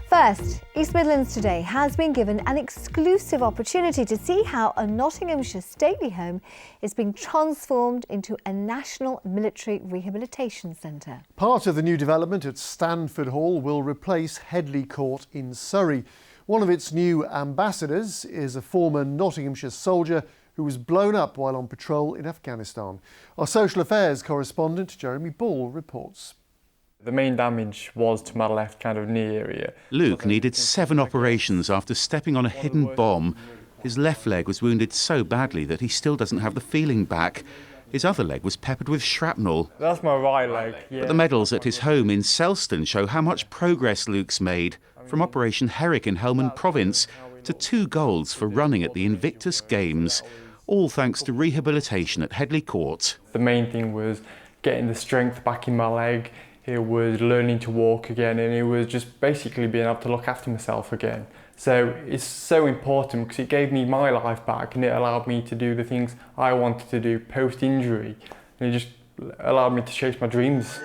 First, East Midlands Today has been given an exclusive opportunity to see how a Nottinghamshire stately home is being transformed into a National Military Rehabilitation Centre. Part of the new development at Stanford Hall will replace Headley Court in Surrey. One of its new ambassadors is a former Nottinghamshire soldier who was blown up while on patrol in Afghanistan. Our social affairs correspondent Jeremy Ball reports. The main damage was to my left kind of knee area. Luke needed 7 operations after stepping on a hidden bomb. His left leg was wounded so badly that he still doesn't have the feeling back. His other leg was peppered with shrapnel. That's my right leg, yeah. But the medals at his home in Selston show how much progress Luke's made, from Operation Herrick in Helmand Province to 2 golds for running at the Invictus Games, all thanks to rehabilitation at Headley Court. The main thing was getting the strength back in my leg. It was learning to walk again, and it was just basically being able to look after myself again. So it's so important because it gave me my life back and it allowed me to do the things I wanted to do post-injury. And it just allowed me to chase my dreams.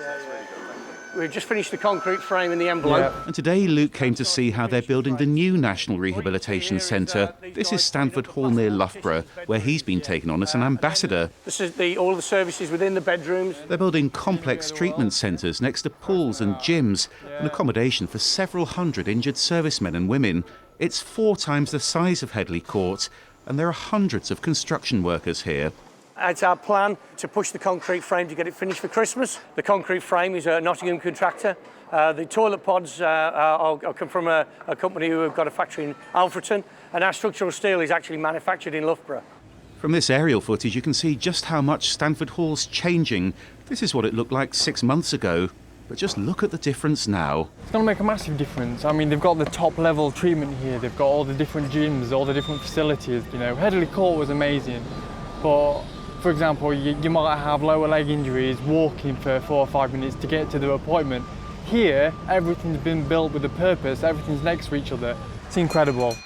We've just finished the concrete frame and the envelope. And today Luke came to see how they're building the new National Rehabilitation Centre. This is Stanford Hall near Loughborough, where he's been taken on as an ambassador. This is all the services within the bedrooms. They're building complex treatment centres next to pools and gyms and accommodation for several hundred injured servicemen and women. It's 4 times the size of Headley Court, and there are hundreds of construction workers here. It's our plan to push the concrete frame to get it finished for Christmas. The concrete frame is a Nottingham contractor. The toilet pods come from a company who have got a factory in Alfreton, and our structural steel is actually manufactured in Loughborough. From this aerial footage you can see just how much Stanford Hall's changing. This is what it looked like 6 months ago, but just look at the difference now. It's going to make a massive difference. I mean, they've got the top level treatment here, they've got all the different gyms, all the different facilities. You know, Headley Court was amazing, but for example, you might have lower leg injuries walking for 4 or 5 minutes to get to the appointment. Here, everything's been built with a purpose, everything's next to each other. It's incredible.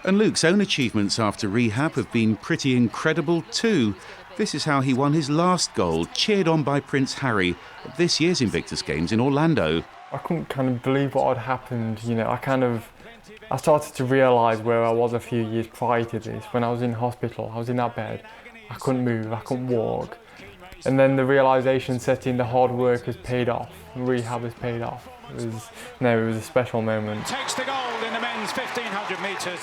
And Luke's own achievements after rehab have been pretty incredible too. This is how he won his last gold, cheered on by Prince Harry at this year's Invictus Games in Orlando. I couldn't kind of believe what had happened, you know, I started to realise where I was a few years prior to this. When I was in hospital, I was in that bed. I couldn't move, I couldn't walk. And then the realisation set in, the hard work has paid off, rehab has paid off. It was a special moment. Takes the gold in the men's 1500 metres.